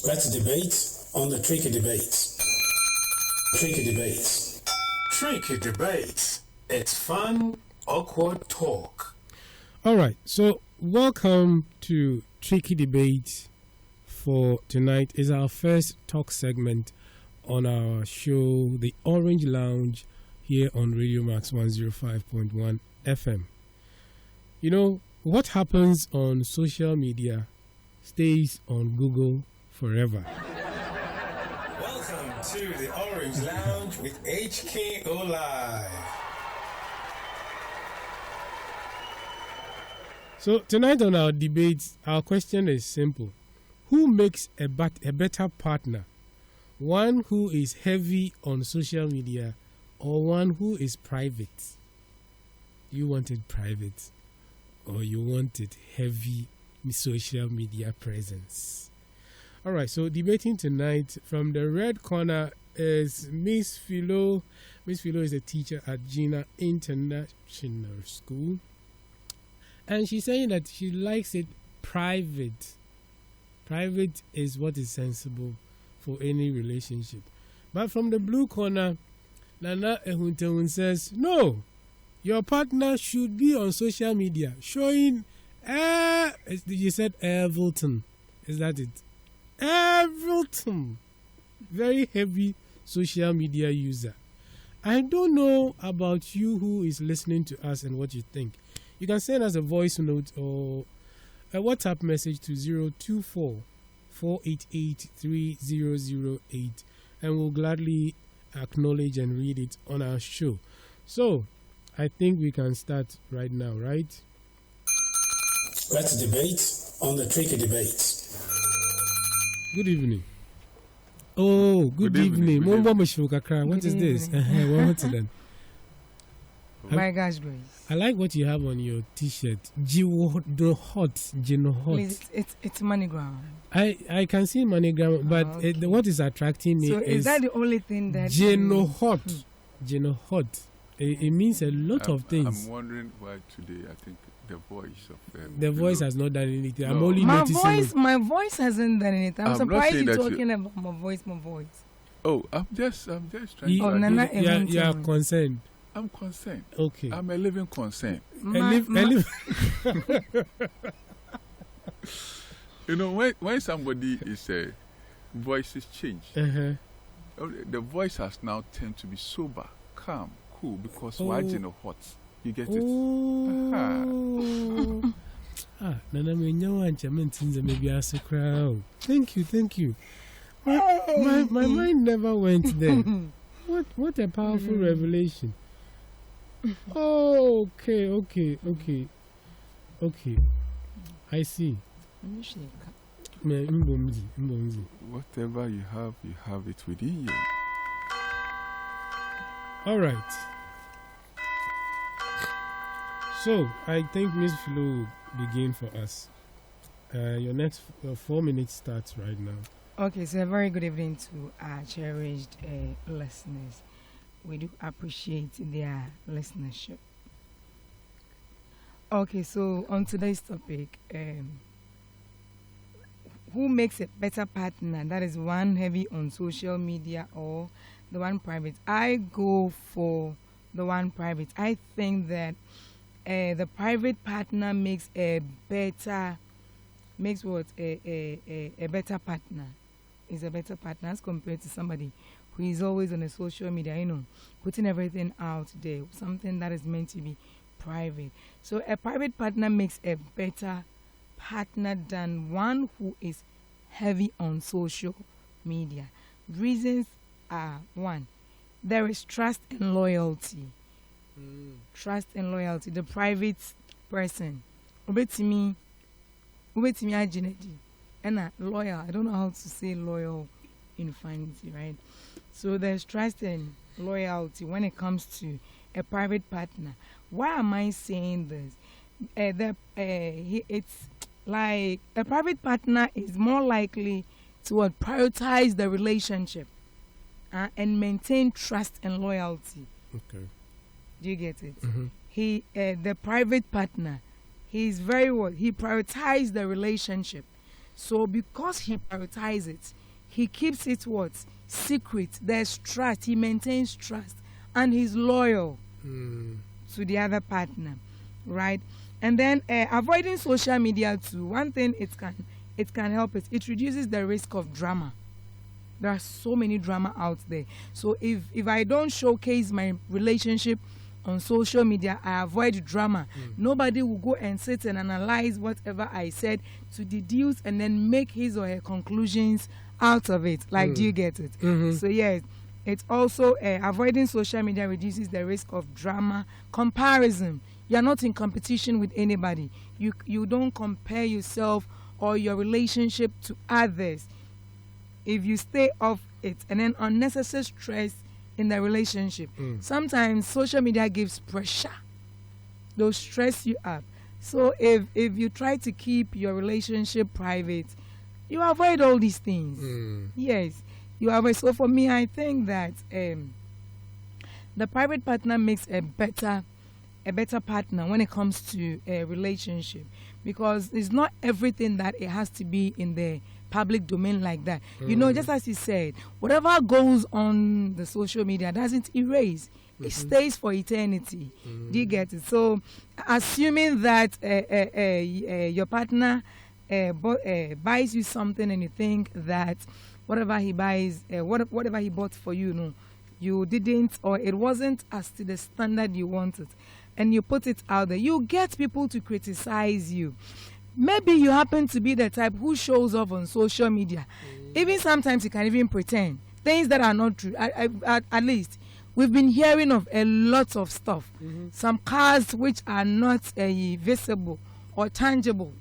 Let's debate on the Tricky Debates. Tricky Debates. Tricky Debates. It's fun, awkward talk. Alright, so welcome to Tricky Debates for tonight. Is our first talk segment on our show, The Orange Lounge, here on Radio Max 105.1 FM. You know, what happens on social media stays on Google forever. Welcome to the Orange Lounge with HKO Live. So tonight on our debate, our question is simple. Who makes a better partner? One who is heavy on social media or one who is private? You wanted private or you wanted heavy social media presence? All right, so debating tonight from the red corner is Miss Philo. Miss Philo is a teacher at Gina International School. And she's saying that she likes it private. Private is what is sensible for any relationship. But from the blue corner, Nana Ehunteun says, no, your partner should be on social media showing, you said Everton. Is that it? Everton. Very heavy social media user. I don't know about you who is listening to us and what you think. You can send us a voice note or a WhatsApp message to 024-488-3008 and we'll gladly acknowledge and read it on our show. So, I think we can start right now, right? Let's debate on the Tricky Debates. Good evening. Oh, good evening. What is this? What's it then? My gosh, Grace. I like what you have on your T-shirt. Gino Hot. Please, it's MoneyGram. I can see MoneyGram, but what is attracting me is that the only thing that Gino Hot. Gino Hot. It means a lot of things. I'm wondering why today I think the voice of the voice has not done anything. No. I'm only noticing. My voice hasn't done anything. I'm surprised you're talking about my voice. Oh, I'm just trying to. Nana, you are concerned. I'm concerned. Okay. I'm a living concern. You know, when somebody is voices change, the voice has now tend to be sober, calm, cool, because why you know hot? You get it? Nana, maybe ask a crowd. Thank you. My mind never went there. What a powerful revelation. Okay. I see. Whatever you have it within you. All right. So, I think Ms. Philo will begin for us. Your next 4 minutes starts right now. Okay, so a very good evening to our cherished listeners. We do appreciate their listenership. Okay, so on today's topic, who makes a better partner? That is one heavy on social media or the one private. I go for the one private. I think that the private partner makes a better partner. Is a better partner as compared to somebody who is always on the social media, putting everything out there, something that is meant to be private. So a private partner makes a better partner than one who is heavy on social media. Reasons are: one, there is trust and loyalty. Trust and loyalty. The private person, obetimi ajinedi, and loyal. I don't know how to say loyal in fancy, right? So there's trust and loyalty when it comes to a private partner. Why am I saying this? It's like a private partner is more likely to prioritize the relationship and maintain trust and loyalty. Okay. Do you get it? Mm-hmm. The private partner, he's very well. He prioritizes the relationship. So because he prioritizes it, he keeps it what? Secret. There's trust. He maintains trust. And he's loyal to the other partner. Right? And then avoiding social media too. One thing it can help is it reduces the risk of drama. There are so many drama out there. So if I don't showcase my relationship on social media, I avoid drama. Nobody will go and sit and analyze whatever I said to deduce and then make his or her conclusions out of it. Like, do you get it? So yes, it's also avoiding social media reduces the risk of drama. Comparison. You're not in competition with anybody. You don't compare yourself or your relationship to others. If you stay off it, and then unnecessary stress in the relationship. Sometimes social media gives pressure. They'll stress you up. So if you try to keep your relationship private, you avoid all these things. Yes, you avoid. So for me, I think that the private partner makes a better partner when it comes to a relationship, because it's not everything that it has to be in the public domain like that. You know, just as you said, whatever goes on the social media doesn't erase. It stays for eternity. Do you get it? So assuming that your partner buys you something and you think that whatever he buys, whatever he bought for you, you didn't, or it wasn't as to the standard you wanted, and you put it out there, you get people to criticize you. Maybe you happen to be the type who shows off on social media. Even sometimes you can even pretend things that are not true. At least we've been hearing of a lot of stuff. Some cars which are not visible or tangible,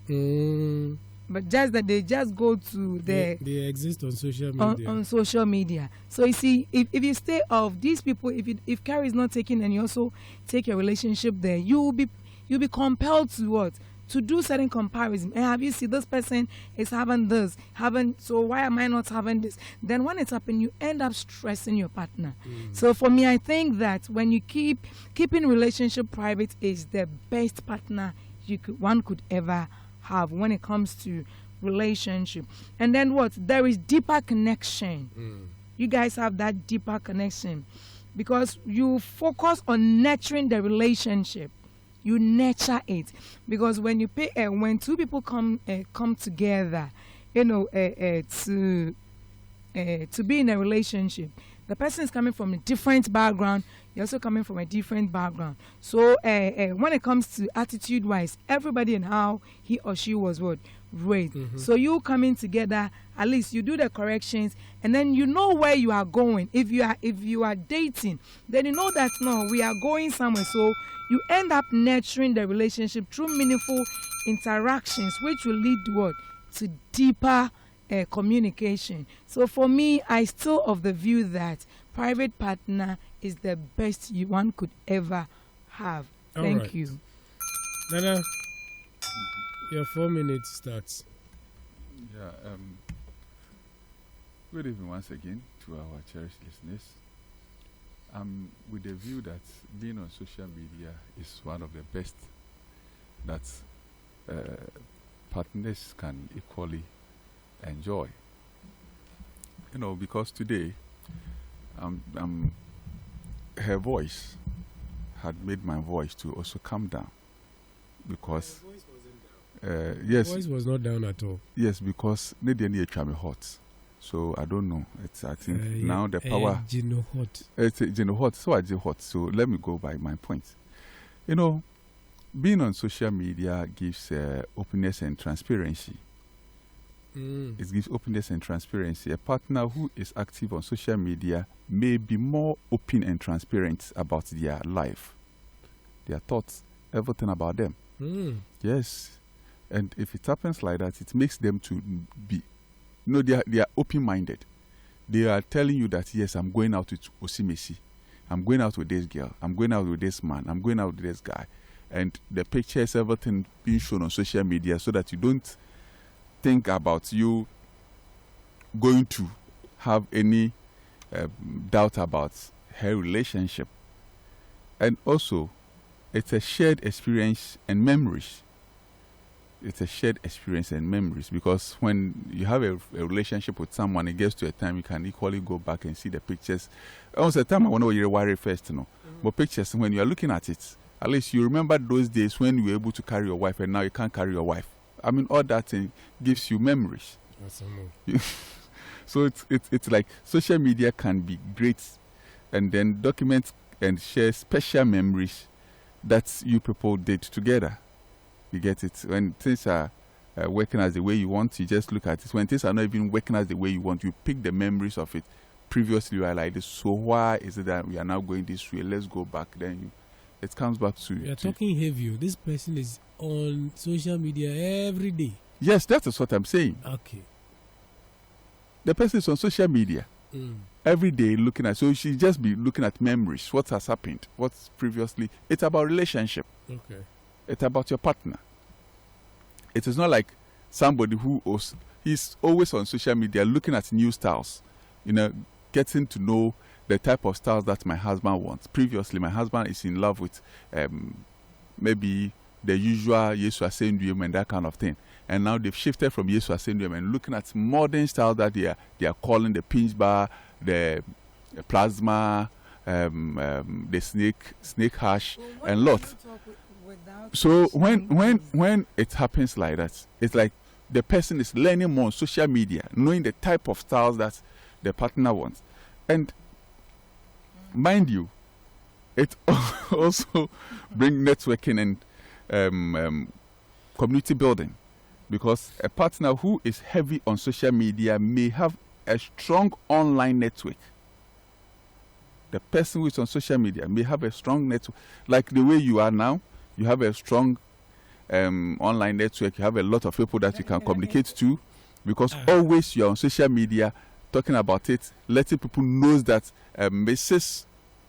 but just that they just go to they exist on social media. On social media. So you see, if you stay off these people, if care is not taken and you also take your relationship there, you'll be compelled to what? To do certain comparison. And have you seen this person is having this, so why am I not having this? Then when it's happening, you end up stressing your partner. So for me, I think that when you keeping relationship private is the best partner one could ever have when it comes to relationship. And then what? There is deeper connection. You guys have that deeper connection because you focus on nurturing the relationship. You nurture it, because when you when two people come together, to be in a relationship, the person is coming from a different background. You're also coming from a different background. So when it comes to attitude-wise, everybody and how he or she was raised. So you coming together, at least you do the corrections, and then you know where you are going. If you are dating, then you know that no, we are going somewhere. So you end up nurturing the relationship through meaningful interactions, which will lead to deeper communication. So for me, I still of the view that private partner is the best one could ever have. Thank you. Nana, your 4 minutes starts. Yeah. Good evening once again to our cherished listeners. With the view that being on social media is one of the best that partners can equally enjoy. Because today, her voice had made my voice to also come down. Because Her voice wasn't down. yes, Her voice was not down at all. yes, because they need to hot. So I don't know. I think now the power. Hot. It's hot. So I did hot. So let me go by my point. Being on social media gives openness and transparency. It gives openness and transparency. A partner who is active on social media may be more open and transparent about their life, their thoughts, everything about them. Yes. And if it happens like that, it makes them to be, they are open-minded. They are telling you that, yes, I'm going out with Osimesi. I'm going out with this girl. I'm going out with this man. I'm going out with this guy. And the pictures, everything being shown on social media so that you don't think about you going to have any doubt about her relationship. And also, it's a shared experience and memories. it's a shared experience and memories, because when you have a relationship with someone, it gets to a time you can equally go back and see the pictures. Almost a time I want to hear worry first, but pictures, when you are looking at it, at least you remember those days when you were able to carry your wife and now you can't carry your wife. I mean, all that thing gives you memories. So it's like social media can be great, and then document and share special memories that you people did together. You get it? When things are working as the way you want, you just look at it. When things are not even working as the way you want, you pick the memories of it. Previously, you are like this. So why is it that we are now going this way? Let's go back. Then it comes back to you. You are talking heavy. This person is on social media every day. Yes, that is what I'm saying. Okay. The person is on social media every day looking at. So she just be looking at memories. What has happened? What's previously? It's about relationship. Okay. It's about your partner. It is not like somebody he's always on social media looking at new styles, getting to know the type of styles that my husband wants. Previously, my husband is in love with maybe the usual Yesu Ascendium and that kind of thing. And now they've shifted from Yesu Ascendium and looking at modern styles that they are calling the pinch bar, the plasma, the snake hash, and lot. So when it happens like that, it's like the person is learning more on social media, knowing the type of styles that the partner wants. And mind you, it also brings networking and community building, because a partner who is heavy on social media may have a strong online network. The person who is on social media may have a strong network, like the way you are now. You have a strong online network. You have a lot of people that you can communicate to, because always you're on social media talking about it, letting people know that Mrs.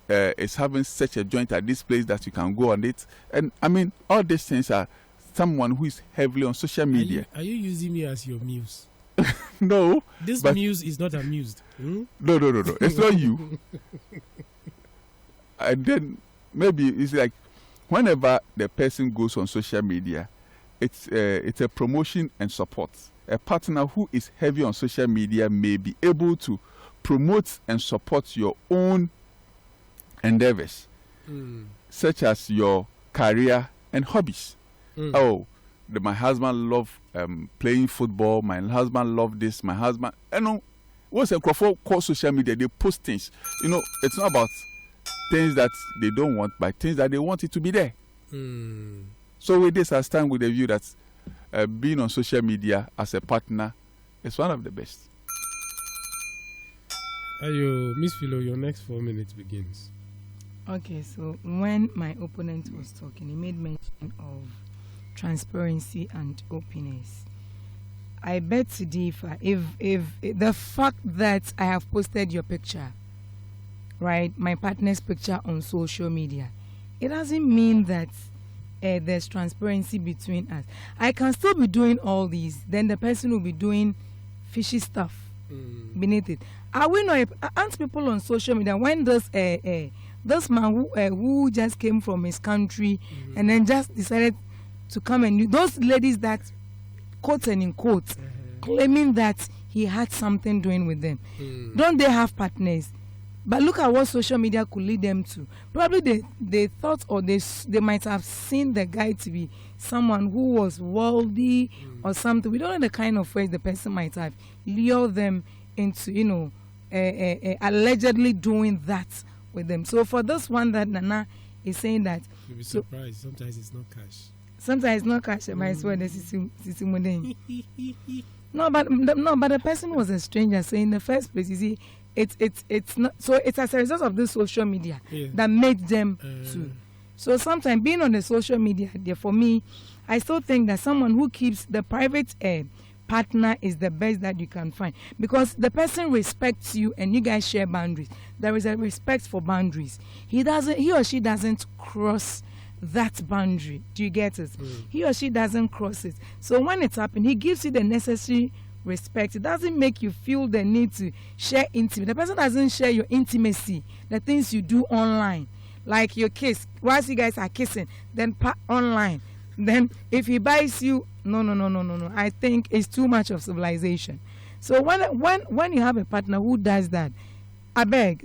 Is having such a joint at this place that you can go on it. And I mean, all these things are someone who is heavily on social media. Are you using me as your muse? No. This muse is not amused. No. It's not you. And then maybe it's like, whenever the person goes on social media, it's a promotion and support. A partner who is heavy on social media may be able to promote and support your own endeavors, such as your career and hobbies. My husband loves playing football. My husband loves this. My husband, what's a crowd called social media? They post things. It's not about things that they don't want, but things that they want it to be there. So with this, I stand with the view that being on social media as a partner is one of the best. Miss Philo, your next 4 minutes begins. Okay, so when my opponent was talking, he made mention of transparency and openness. I bet to differ. If the fact that I have posted your picture, right, my partner's picture on social media, it doesn't mean that there's transparency between us. I can still be doing all these, then the person will be doing fishy stuff beneath it. Are we not? Aren't people on social media when this man who just came from his country and then just decided to come and those ladies that quote and in quote claiming that he had something doing with them, don't they have partners? But look at what social media could lead them to. Probably they thought, or they might have seen the guy to be someone who was wealthy or something. We don't know the kind of ways the person might have lured them into, allegedly doing that with them. So for this one that Nana is saying that, you'll be surprised. Sometimes it's not cash. Sometimes it's not cash. No, but the person was a stranger. So in the first place, you see, it's not. So it's as a result of this social media that made them to. So sometimes being on the social media, for me, I still think that someone who keeps the private partner is the best that you can find, because the person respects you and you guys share boundaries. There is a respect for boundaries. He or she doesn't cross that boundary. Do you get it? He or she doesn't cross it. So when it's happened, he gives you the necessary respect. It doesn't make you feel the need to share intimacy. The person doesn't share your intimacy, the things you do online, like your kiss. Whilst you guys are kissing, then online. Then if he buys you No. I think it's too much of civilization. So when you have a partner who does that, I beg,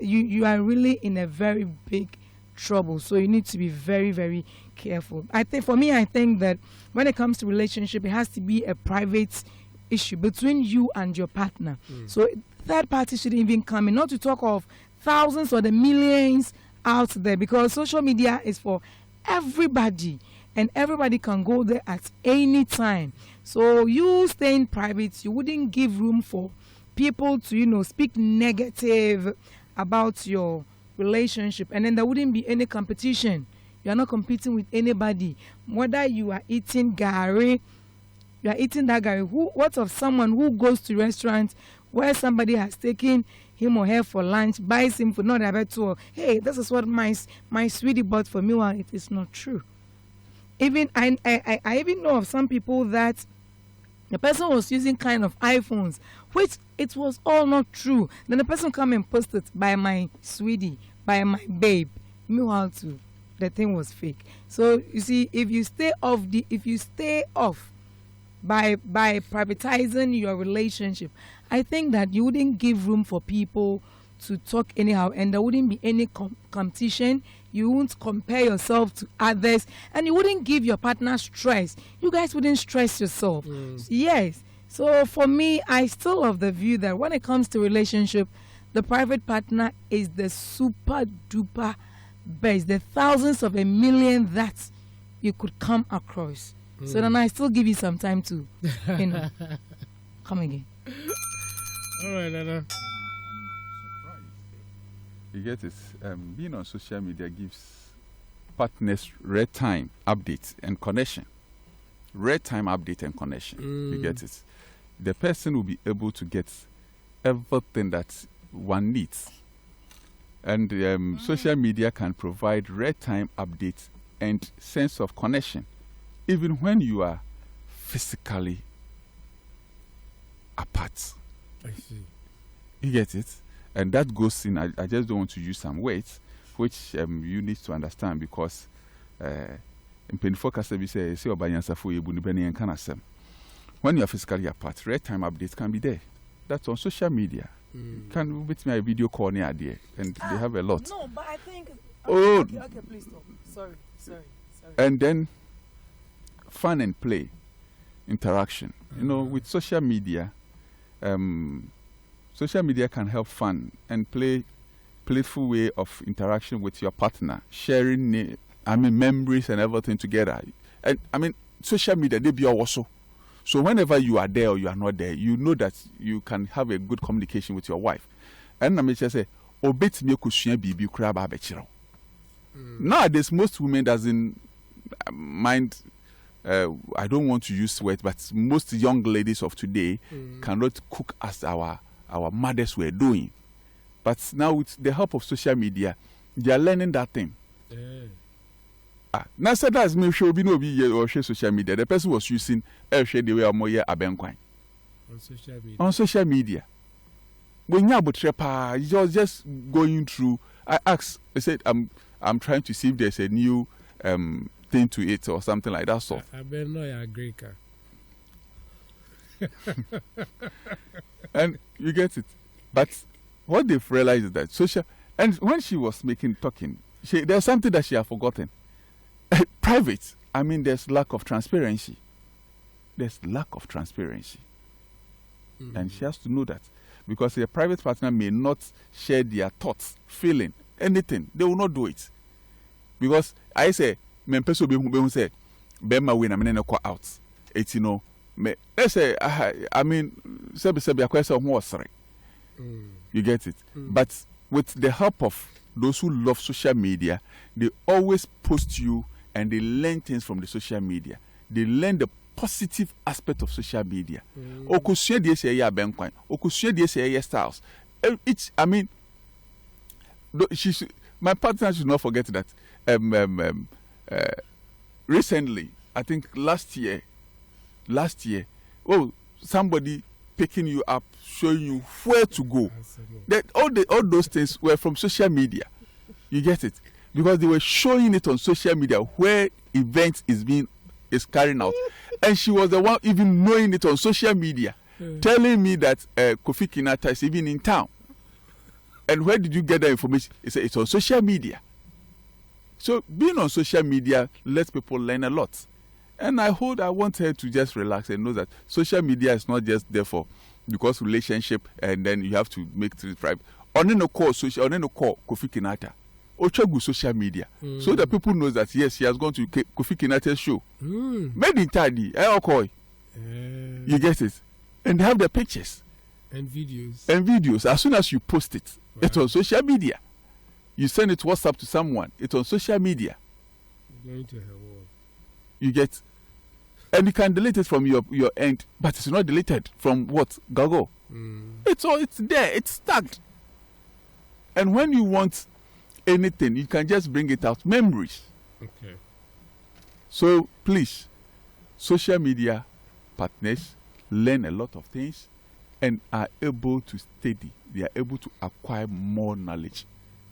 you are really in a very big trouble. So you need to be very, very careful. I think that when it comes to relationship, it has to be a private issue between you and your partner. So third party shouldn't even come in, not to talk of thousands or the millions out there, because social media is for everybody and everybody can go there at any time. So you staying private, you wouldn't give room for people to speak negative about your relationship, and then there wouldn't be any competition. You are not competing with anybody. Whether you are eating gari, you are eating that gari. What of someone who goes to restaurants where somebody has taken him or her for lunch, buys him for not a better, hey, this is what my sweetie bought for me. Well, it is not true. Even I even know of some people that the person was using kind of iPhones, which it was all not true. Then the person come and post it by my sweetie, by my babe. Meanwhile, too, the thing was fake. So you see, if you stay off by privatizing your relationship, I think that you wouldn't give room for people to talk anyhow, and there wouldn't be any competition. You wouldn't compare yourself to others, and you wouldn't give your partner stress. You guys wouldn't stress yourself. Yes. So for me, I still have the view that when it comes to relationship, the private partner is the super duper best, the thousands of a million that you could come across. So then I still give you some time to, come again. All right, Nana. You get it. Being on social media gives partners real-time updates and connection. Real-time update and connection. You get it. The person will be able to get everything that one needs. And social media can provide real-time updates and sense of connection, even when you are physically apart. I see. You get it? And that goes in, I just don't want to use some words, which you need to understand, because in Penifo Kasabi say Obanyansafo Yebuni Beni and Kanasem. When you are physically apart, real-time updates can be there. That's on social media. Can with me a video call near there, and they have a lot. No, but I think. Okay, okay, please stop. Sorry. And then fun and play, interaction. With social media, social media can help fun and playful way of interaction with your partner, sharing memories and everything together. And social media, they be also. So whenever you are there or you are not there, you know that you can have a good communication with your wife. And I just say, obet me kusua bibi kura ba bechiro. Nowadays, most women doesn't mind. I don't want to use words, but most young ladies of today cannot cook as our mothers were doing. But now with the help of social media, they are learning that thing. Now, so that's me sure no be or social media. The person was using the way more abenkwan on social media. When you trepa, you're just going through. I said, I'm trying to see if there's a new thing to it or something like that. So I bet no you're a Greek. And you get it. But what they've realized is that social, and when she was talking, there's something that she had forgotten. Private, there's lack of transparency. And she has to know that. Because a private partner may not share their thoughts, feeling, anything. They will not do it. Because I say, Mempeso be say, Bema win, out. It's, let's say, Sebi question was you get it. But with the help of those who love social media, they always post you and they learn things from the social media. They learn the positive aspect of social media. Okusua de say ya benkwan. Okusua de say ya styles. My partner should not forget that. Recently, I think last year, somebody picking you up, showing you where to go. That all those things were from social media. You get it? Because they were showing it on social media where events is carrying out. And she was the one even knowing it on social media, telling me that Kofi Kinata is even in town. And where did you get that information? He said it's on social media. So being on social media lets people learn a lot. And I want her to just relax and know that social media is not just there for because relationship and then you have to make things private. On no call Kofi Kinata. Ochagu social media. So that people know that yes, he has gone to Kofi Kinata's show. Made in Tadi, you get it? And they have the pictures. And videos. And videos. As soon as you post it, it's on social media. You send it WhatsApp to someone, it's on social media. Going to her wall. You get, and you can delete it from your end, but it's not deleted from what? Google. It's there, it's tagged. And when you want anything, you can just bring it out. Memories. Okay. So please, social media partners learn a lot of things and are able to study. They are able to acquire more knowledge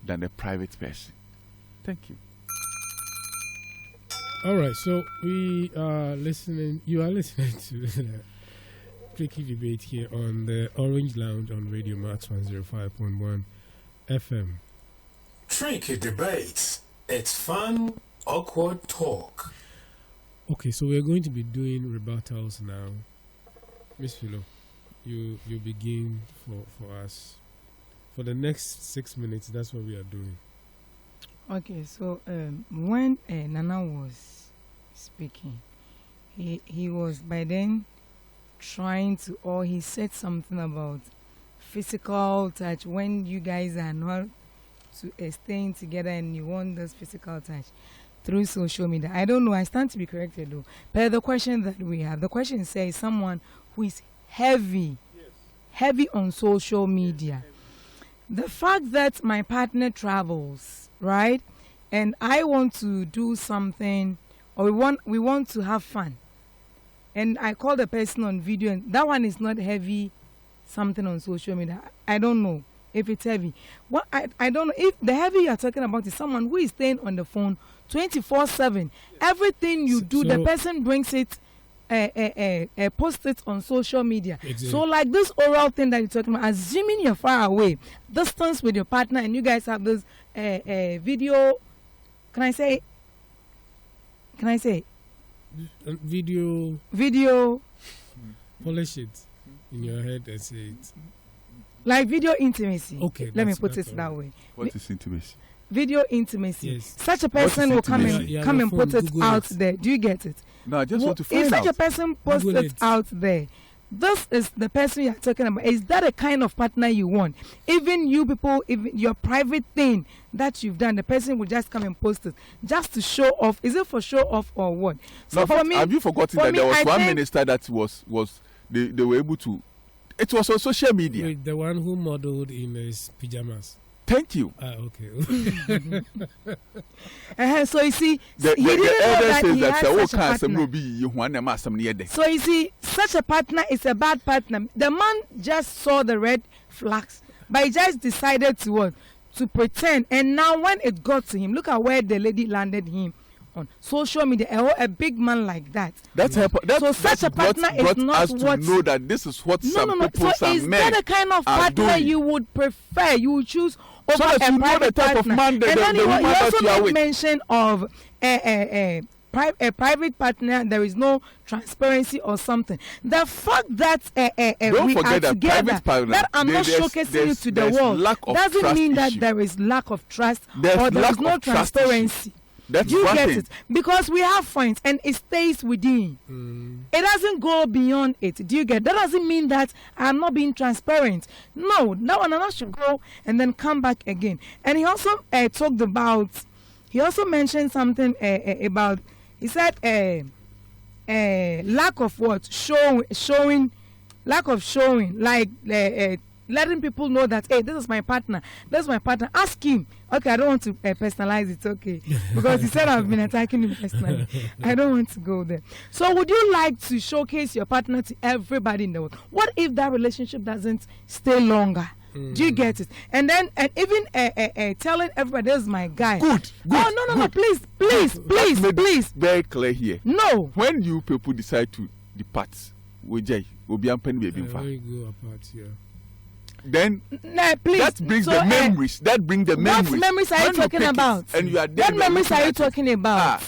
than a private person. Thank you. All right, so we are listening. You are listening to the Tricky Debate here on the Orange Lounge on Radio Max 105.1 FM. Tricky Debates. It's fun, awkward talk. Okay, so we're going to be doing rebuttals now. Miss Philo, you begin for us. For the next 6 minutes, that's what we are doing. Okay, so when Nana was speaking, he was by then trying to, or he said something about physical touch when you guys are not staying together and you want this physical touch through social media. I don't know, I stand to be corrected though. But the question that we have, the question says someone who is heavy on social media. The fact that my partner travels, right, and I want to do something, or we want to have fun, and I call the person on video, and that one is not heavy something on social media. I don't know if it's heavy. What I don't know if the heavy you're talking about is someone who is staying on the phone 24/7. Everything you do, the person brings it. Post it on social media. Exactly. So like this oral thing that you're talking about, assuming you're far away, distance with your partner, and you guys have this video. Can I say? Video. Polish it in your head and say it. Like video intimacy. Okay. Let me put it that way. What is intimacy? Video intimacy. Yes. Such a person will come and put it out there. Do you get it? No, I just want to find out. If such out. a person posts it out there, this is the person you're talking about. Is that a kind of partner you want? Even you people, even your private thing that you've done, the person will just come and post it just to show off. Is it for show off or what? So no, for me, have you forgotten that there was one minister that was they were able to? It was on social media. Wait, the one who modeled in his pajamas. Thank you. Okay. So you see, he didn't know that he had such a partner. So you see, such a partner is a bad partner. The man just saw the red flags, but he just decided to pretend. And now when it got to him, look at where the lady landed him on social media. A big man like that. So such a partner is not what to know that this is what some people so is that the kind of partner you would prefer? You would choose over so that a you know the type partner. of man that And then the woman he that also you are made with. mention of a private partner. There is no transparency or something. The fact that we are together, that I'm not showcasing you to the world, doesn't mean that there is lack of trust or there is no transparency. That's you one get thing. it? Because we have friends and it stays within. It doesn't go beyond it. Do you get? That doesn't mean that I'm not being transparent. No, that one I should go and then come back again. And he also talked about, he also mentioned something about, he said lack of what? Showing, lack of showing, like letting people know that, hey, this is my partner. Ask him. Okay, I don't want to personalize it, okay? Because he said I've been attacking him personally. I don't want to go there. So would you like to showcase your partner to everybody in the world? What if that relationship doesn't stay longer? Do you get it? And then and even telling everybody, this is my guy. Good. Oh no, please, Very clear here. no. When you people decide to depart, Where you go apart, yeah. then Nah, please. that brings So, the memories. That brings the memories. What memories are you When talking pick it about? And you are there. What memories are you talking about?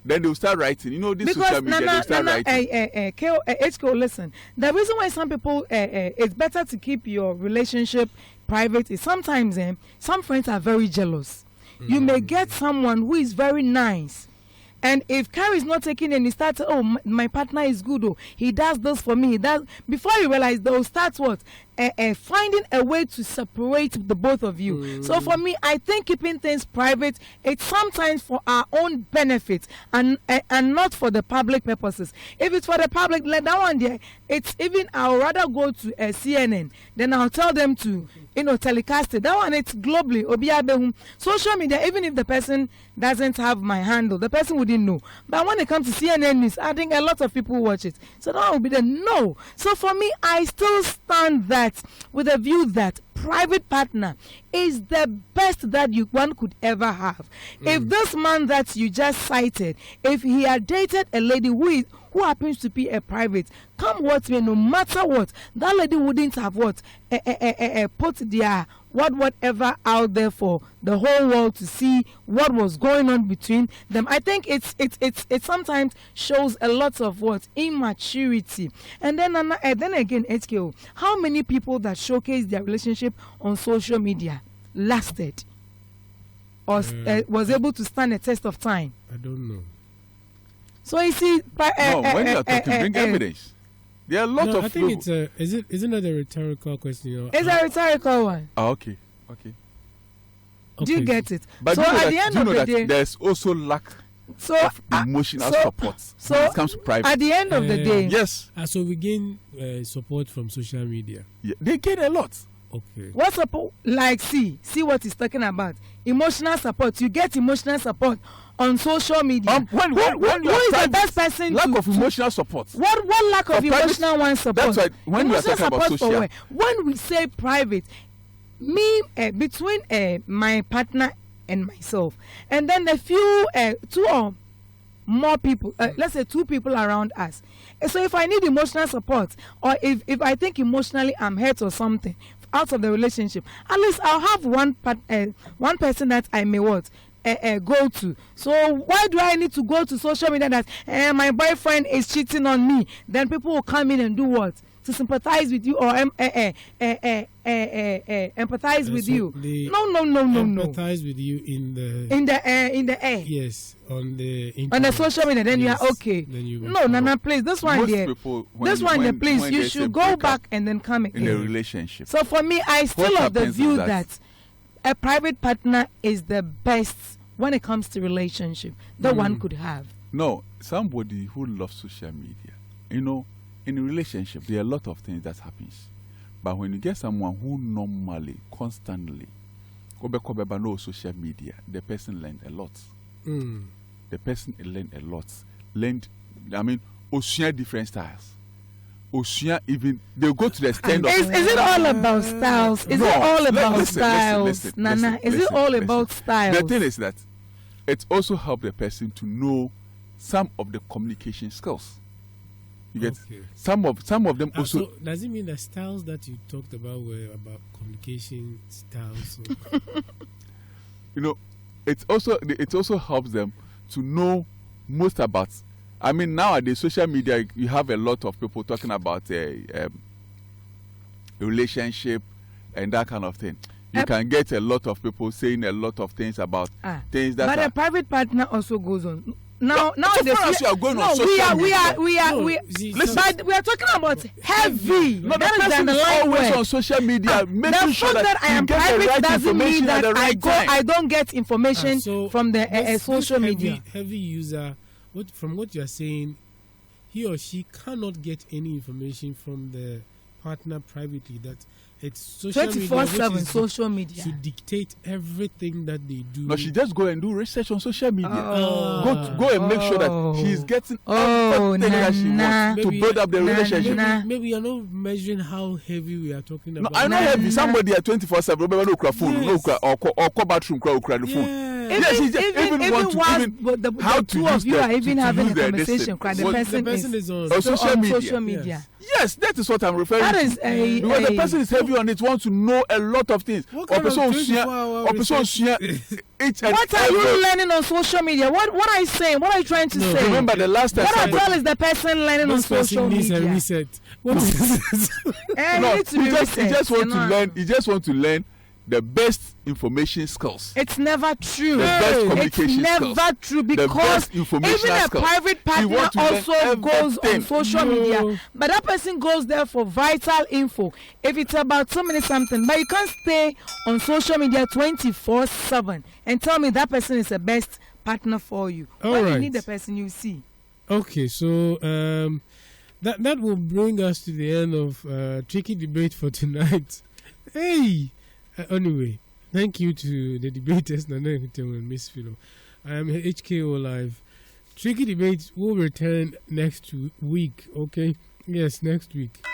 Then they will start writing. You know, this Because social media, they will start writing. HKO, listen. The reason why some people it's better to keep your relationship private is sometimes some friends are very jealous. You may get someone who is very nice. And if Carrie is not taking any, start, my partner is good, he does this for me, he does. Before you realize, they'll start what? Finding a way to separate the both of you. So for me, I think keeping things private, it's sometimes for our own benefit and not for the public purposes. If it's for the public, let that one there. It's even, I'll rather go to CNN, then I'll tell them to, telecast it. That one, it's globally. Social media, even if the person doesn't have my handle, the person wouldn't know. But when it comes to CNN news, I think a lot of people watch it. So that will be the no. So for me, I still stand that with a view that private partner is the best that one could ever have. If this man that you just cited, if he had dated a lady who happens to be a private, come what may, no matter what, that lady wouldn't have what put their whatever out there for the whole world to see what was going on between them. I think it sometimes shows a lot of what immaturity. And then again, HKO, how many people that showcase their relationship on social media lasted or was able to stand a test of time? I don't know. So you see, No, when you are talking, bring evidence. There are a lot of. I think isn't that a rhetorical question? It's a rhetorical one. Okay. Do you get it? But so at the end of the day, there's also lack of emotional support so when it comes to private. At the end of the day, yes. So we gain support from social media. Yeah, they get a lot. Okay. What support? Like, see what he's talking about. Emotional support. You get emotional support on social media. When who is the best person lack to of emotional support? What lack of emotional one support? That's right. When we are talking about social, when we say private, me between my partner and myself, and then the few two or more people, let's say two people around us. So if I need emotional support, or if I think emotionally I'm hurt or something out of the relationship, at least I'll have one person that I may go to. So why do I need to go to social media that my boyfriend is cheating on me? Then people will come in and do what? To sympathize with you or empathize with you. No. Empathize with you in the air. Yes, on the internet. On the social media, then yes. You are okay. No, Nana, please. This one there. Please. You should go back and then come again. In a relationship. So for me, I still have the view that a private partner is the best when it comes to relationship that one could have. No, somebody who loves social media, in a relationship, there are a lot of things that happens. But when you get someone who normally, constantly, no social media, the person learned a lot. The person learned a lot. Ocean different styles. Ocean even, they go to the extent of... Is it all about styles? Is it all about styles, Nana? Is it all about styles? The thing is that it also helps the person to know some of the communication skills. You get some of them also. So does it mean the styles that you talked about were about communication styles? It also helps them to know most about. I mean, nowadays social media, you have a lot of people talking about a relationship and that kind of thing. You can get a lot of people saying a lot of things about things that. But a private partner also goes on. Now we are talking about heavy. No, the person is always on social media, making sure that I am private doesn't mean that I don't get information from the social media. Heavy user, from what you are saying, he or she cannot get any information from the partner privately, that it's social media 24/7 social media. should dictate everything that they do. No, she just go and do research on social media. Oh. Go and make sure that she's getting everything that she wants to Maybe- build up the relationship. Maybe you're not measuring how heavy we are talking No, about. I know heavy. Somebody at 24/7, remember no phone, no Yes. or bathroom, the phone. Yeah. Yes, she just- even want to- whilst even the how two to of use you the- are even to having use a the conversation, distance. the What- The person person is is on. on still social on media. social media. Yes, that is what I'm referring That to. is a Because the person is heavy on it, wants to know a lot of things. What kind of 24-hour research? Each and What are you every- learning on social media? What are you saying? What are you trying to No, say? Remember the last time What I somebody- tell is the person learning on This social person needs a media. reset. What is this? Eh, No, you need to be he just researched, want you to know. learn. He just want to learn the best information skills. It's never true. The best It's communication never skills. true The because best even informational a skills. private You partner want to learn also goes on everything. social No. media, but that person goes there for vital info. If it's about so many something, but you can't stay on social media 24/7 and tell me that person is the best partner for you. All when you right. need the person you see. Okay, so that will bring us to the end of tricky debate for tonight. Hey, anyway, thank you to the debaters Nana Nkutem and Miss Philo. I am HKO Live. Tricky debate will return next week. Okay, yes, next week.